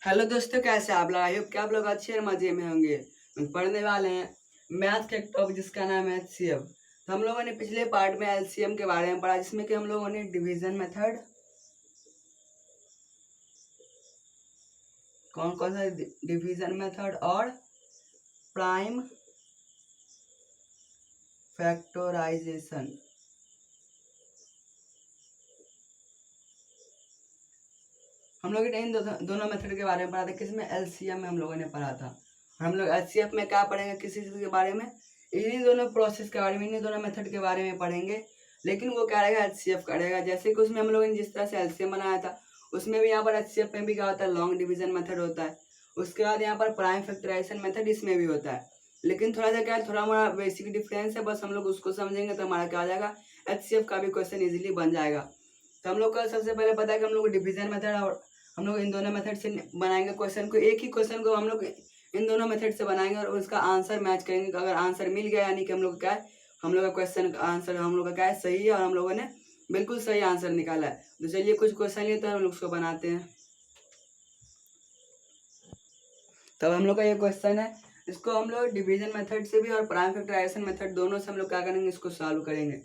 Hello दोस्तों, कैसे आप लोग? आई होप कि आप लोग अच्छे और मजे में होंगे। हम पढ़ने वाले हैं मैथ का एक टॉपिक जिसका नाम है एचसीएफ। तो हम लोगों ने पिछले पार्ट में एलसीएम के बारे में पढ़ा, जिसमें कि हम लोगों ने डिवीजन मेथड, कौन कौन सा डिवीजन मेथड और प्राइम फैक्टराइजेशन, हम लोग इन दोनों मेथड के बारे में पढ़ा था। किसमें? एलसीएम में हम लोगों ने पढ़ा था। और हम लोग एचसीएफ में क्या पढ़ेंगे, किसी चीज के बारे में? इन्हीं दोनों प्रोसेस के बारे में, इन्हीं दोनों मेथड के बारे में पढ़ेंगे। लेकिन वो क्या रहेगा, एचसीएफ का रहेगा। जैसे कि उसमें हम लोगों ने जिस तरह से एलसीएम बनाया था, उसमें भी यहाँ पर एचसीएफ में भी क्या होता है, लॉन्ग डिवीजन मेथड होता है। उसके बाद यहाँ पर प्राइम फैक्टराइजेशन मेथड इसमें भी होता है। लेकिन थोड़ा सा क्या है, थोड़ा हमारा बेसिक डिफरेंस है, बस हम लोग उसको समझेंगे तो हमारा क्या हो जाएगा, एचसीएफ का भी क्वेश्चन इजीली बन जाएगा। तो हम लोग को सबसे पहले पता है कि हम लोग डिवीजन मेथड और हम लोग इन दोनों मेथड से बनाएंगे क्वेश्चन को। एक ही क्वेश्चन को हम लोग इन दोनों मेथड से बनाएंगे और उसका आंसर मैच करेंगे। अगर आंसर मिल गया यानी कि हम लोग क्या है, हम लोग का क्वेश्चन का आंसर हम लोग का क्या है, सही है और हम लोगों ने बिल्कुल सही आंसर निकाला है। तो चलिए कुछ क्वेश्चन लिए तो हम लोग उसको बनाते हैं। तब हम लोग का ये क्वेश्चन है, इसको हम लोग डिवीजन मेथड से भी और प्राइम फैक्टराइजेशन मेथड दोनों से हम लोग क्या करेंगे, इसको सॉल्व करेंगे।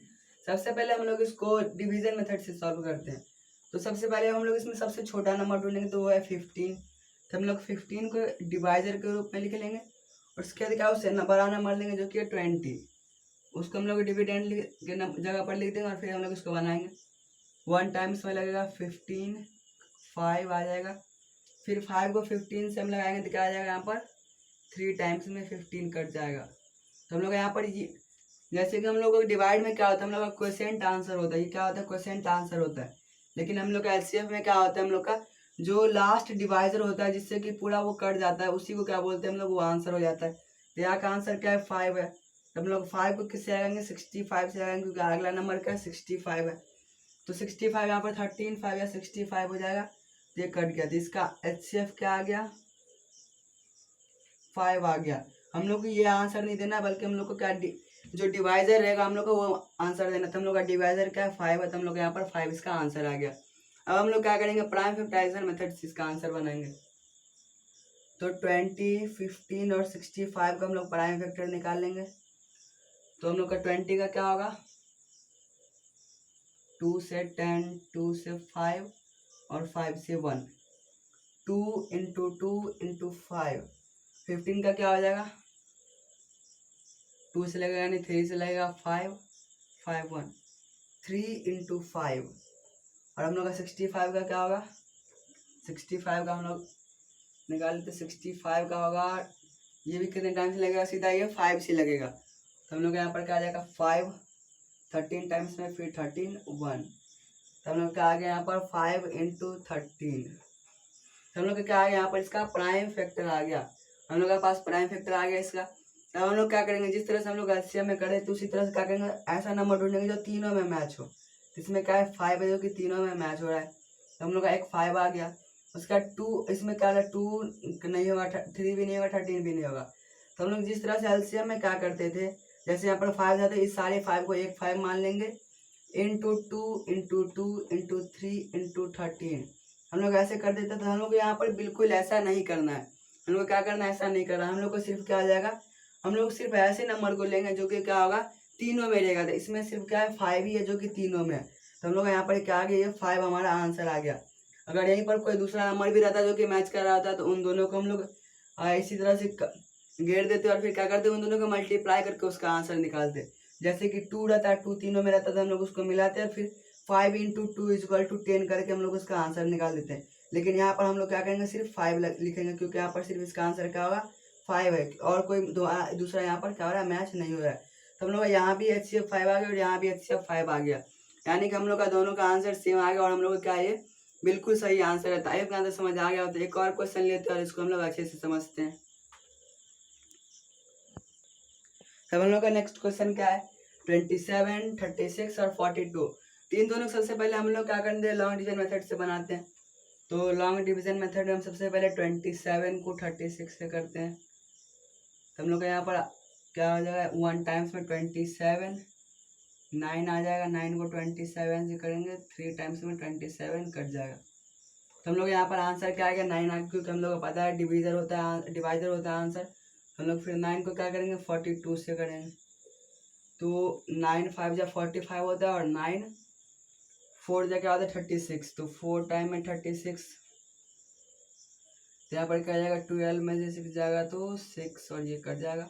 सबसे पहले हम लोग इसको डिवीजन मेथड से सॉल्व करते हैं। तो सबसे पहले हम लोग इसमें सबसे छोटा नंबर ढूंढेंगे, तो वो है 15। तो हम लोग 15 को डिवाइजर के रूप में लिख लेंगे और उसके बाद क्या उससे बड़ा नंबर लेंगे जो कि है 20। उसको हम लोग डिविडेंड के जगह पर लिख देंगे और फिर हम लोग इसको बनाएंगे। 1 टाइम्स में लगेगा 15, 5 आ जाएगा। फिर 5 को 15 से हम लगाएंगे तो क्या आ जाएगा, यहाँ पर 3 टाइम्स में 15 कट जाएगा। तो हम लोग यहाँ पर ये, जैसे कि हम लोग को डिवाइड में क्या होता है, हम लोग का क्वोशिएंट आंसर होता है। ये क्या होता है, क्वोशिएंट आंसर होता है। लेकिन हम लोग का एलसीएफ में क्या होता है, हम लोग का जो लास्ट डिवाइजर होता है जिससे कि पूरा वो कट जाता है, उसी को क्या बोलते हैं हम लोग, वो आंसर हो जाता है। तो यहाँ का आंसर क्या है, 5 है। तो हम लोग 5 को किससे लगाएंगे, 65 से लगाएंगे, क्योंकि अगला नंबर क्या है, 65 है। तो 65 यहाँ पर 13, 5 या 65 हो जाएगा। तो ये कट गया, तो इसका एचसीएफ क्या आ गया, 5 आ गया। हम लोग को ये आंसर नहीं देना, बल्कि हम लोग को क्या जो डिवाइजर रहेगा हम लोग को वो आंसर देना था। हम लोग का डिवाइजर क्या है, 5 है। तो हम लोग यहाँ पर 5 इसका आंसर आ गया। अब हम लोग क्या करेंगे, प्राइम फैक्टराइजेशन मेथड से इसका आंसर बनाएंगे। तो 20, 15 और 65 का हम लोग प्राइम फैक्टर निकाल लेंगे। तो हम लोग का 20 का क्या होगा, 2 से 10, 2 से 5 और 5 से 1, 2 इंटू 2 इंटू 5। 15 का क्या हो जाएगा, 2 से लगेगा नहीं, 3 से लगेगा, 5, 5 1, 3 इंटू 5। और हम लोग का 65 का क्या होगा, 65 का हम लोग निकाल लेते, 65 का होगा, ये भी कितने टाइम से लगेगा, सीधा ये 5 से लगेगा। तो हम लोग यहाँ पर क्या आ जाएगा, 5, 13 टाइम्स में, फिर 13, 1। तो हम लोग क्या आ गया यहाँ पर 5 इंटू 13। तो हम लोग का क्या आ गया यहाँ पर, इसका प्राइम फैक्टर आ गया। हम लोग के पास प्राइम फैक्टर आ गया इसका। अब हम लोग क्या करेंगे, जिस तरह से हम लोग एलसीएम में करे तो उसी तरह से क्या करेंगे, ऐसा नंबर ढूंढेंगे जो तीनों में मैच हो। इसमें क्या है, 5 है जो कि तीनों में मैच हो रहा है। तो हम लोग का एक 5 आ गया। उसका 2, इसमें क्या है, 2 नहीं होगा, 3 भी नहीं होगा, 13 भी नहीं होगा। तो हम लोग जिस तरह से एलसीएम में क्या करते थे, जैसे यहाँ पर 5 जाते, इस सारे 5 को एक 5 मान लेंगे, इंटू 2 इंटू 2 इंटू 3 इंटू 13। हम लोग ऐसे कर देते, तो हम लोग यहाँ पर बिल्कुल ऐसा नहीं करना है। हम लोग क्या करना है, ऐसा नहीं करना। हम लोग को सिर्फ क्या आ जाएगा, हम लोग सिर्फ ऐसे नंबर को लेंगे जो कि क्या होगा, तीनों में रहेगा। तो इसमें सिर्फ क्या है, 5 ही है जो कि तीनों में है। तो हम लोग यहाँ पर क्या आ गया, ये 5 हमारा आंसर आ गया। अगर यहीं पर कोई दूसरा नंबर भी रहता जो कि मैच कर रहा था, तो उन दोनों को हम लोग इसी तरह से घेर देते और फिर क्या करते, उन दोनों को मल्टीप्लाई करके उसका आंसर निकालते। जैसे कि 2 रहता है, 2 तीनों में रहता था, हम लोग उसको मिलाते हैं, फिर 5 इंटू 2 इजक्वल टू 10 करके हम लोग उसका आंसर निकाल देते हैं। लेकिन यहाँ पर हम लोग क्या करेंगे, सिर्फ 5 लिखेंगे, क्योंकि यहाँ पर सिर्फ इसका आंसर क्या होगा, 5 है, और कोई दूसरा यहाँ पर क्या हो रहा है, मैच नहीं हो रहा है। तो हम लोग यहाँ भी HCF 5 आ गया और यहाँ भी HCF 5 आ गया, यानी कि हम लोग का दोनों का आंसर सेम आ गया और हम लोग का क्या है, ये बिल्कुल सही आंसर है। टाइप का आंसर समझ आ गया हो तो एक और क्वेश्चन लेते हैं और इसको हम लोग अच्छे से समझते हैं। तब हम लोग का नेक्स्ट क्वेश्चन क्या है, 27, 36 और 42। तीन दोनों सबसे पहले हम लोग क्या करेंगे, लॉन्ग डिवीजन मेथड से बनाते हैं। तो लॉन्ग डिवीजन मेथड में हम सबसे पहले 27 को 36 से करते हैं। तो हम लोग का यहाँ पर क्या हो जाएगा, 1 टाइम्स में 27, 9 आ जाएगा, 9 को 27 से करेंगे, 3 टाइम्स में 27 कट जाएगा। तो हम लोग यहाँ पर आंसर क्या आएगा 9 आएगा, क्योंकि हम लोग को पता है डिवाइजर होता है आंसर। हम लोग फिर 9 को क्या करेंगे 42 से करेंगे, तो 9 5 जा 45 होता है और 9 4 जा क्या होता है 36, तो 4 टाइम में 36, तो यहाँ पर क्या जाएगा 12 में से 6 जाएगा तो 6 और ये कट जाएगा।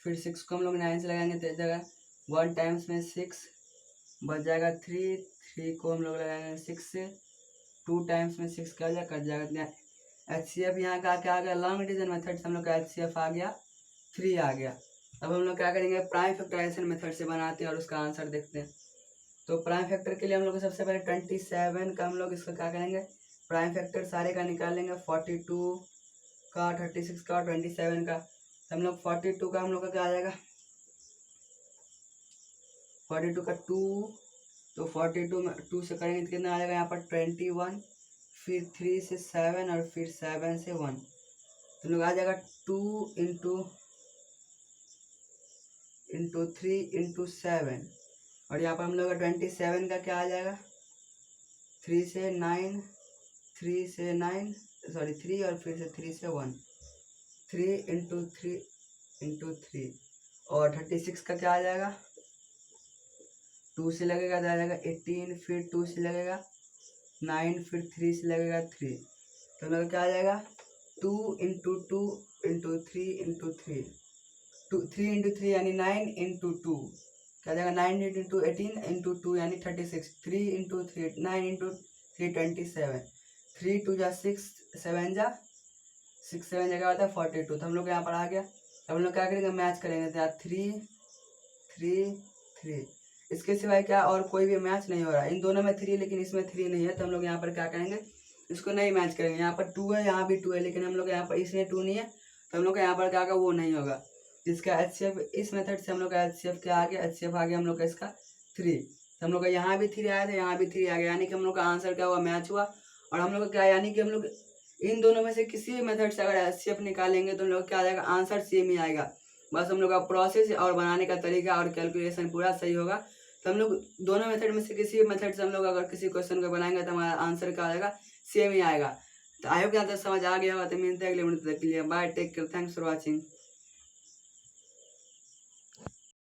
फिर 6 को हम लोग 9 से लगाएंगे तो जगह 1 टाइम्स में 6 बच जाएगा 3 को हम लोग लगाएंगे 6 से, 2 टाइम्स में 6 क्या जाएगा कट जाएगा। HCF यहाँ का क्या आ गया लॉन्ग डिवीजन मेथड से हम लोग का HCF आ गया 3 आ गया। अब हम लोग क्या करेंगे प्राइम फैक्टराइजेशन मेथड से बनाते हैं और उसका आंसर देखते हैं। तो प्राइम फैक्टर के लिए हम लोग सबसे पहले 27 का हम लोग इसका क्या करेंगे प्राइम फैक्टर सारे का निकालेंगे, 42 का 36 का 27 का। तो हम लोग 42 का हम लोग का क्या आ जाएगा 42 का 2, तो 42 में 2 से करेंगे तो कितना आ जाएगा यहाँ पर 21, फिर 3 से 7 और फिर 7 से 1, तो लोग आ जाएगा 2 इंटू 3 इंटू 7, और यहाँ पर हम लोग 27 का क्या आ जाएगा 3 से 9 सॉरी 3 और फिर से 3 से 1, 3 इंटू 3 और 36 का क्या आ जाएगा 2 से लगेगा तो आ जाएगा 18, फिर 2 से लगेगा 9, फिर 3 से लगेगा 3, तो हम लोग क्या आ जाएगा 2 इंटू 2 इंटू 3 इंटू 3 3 इंटू 3 यानी 9 इंटू 2 क्या जाएगा 9 इंटू 18 इंटू 2 यानी 36, 3 इंटू 3 9 इंटू 3 27, 3 2 जा 6 7 जा 6 7 जगह होता है 42, तो हम लोग यहाँ पर आ गया। अब हम लोग क्या करेंगे मैच करेंगे तो 3 3 3, इसके सिवाय क्या और कोई भी मैच नहीं हो रहा है, इन दोनों में 3 लेकिन इसमें 3 नहीं है, तो हम लोग यहाँ पर क्या करेंगे इसको नहीं मैच करेंगे। यहाँ पर 2 है यहाँ भी 2 है, लेकिन हम लोग यहाँ पर इसमें 2 नहीं है, तो हम लोग यहाँ पर क्या होगा वो नहीं होगा। जिसका HCF इस मेथड से हम लोग का HCF क्या आ गया HCF आ गया हम लोग का इसका 3, तो हम लोग का यहाँ भी 3 आया था यहाँ भी 3 आ गया, यानी कि हम लोग का आंसर क्या हुआ मैच हुआ। और हम लोग का क्या यानी कि हम लोग इन दोनों में से किसी भी मेथड से अगर HCF निकालेंगे तो हम लोग क्या आ जाएगा आंसर सेम ही आएगा, बस हम लोग का प्रोसेस और बनाने का तरीका और कैलकुलेशन पूरा सही होगा। तो हम लोग दोनों मेथड में से किसी भी मेथड से हम लोग अगर किसी क्वेश्चन को बनाएंगे तो हमारा आंसर क्या आएगा सेम ही आएगा। तो आई होप यहाँ तक समझ आ गया होगा, तो मिलते हैं अगले वीडियो तक के लिए, bye, take care, thanks for watching.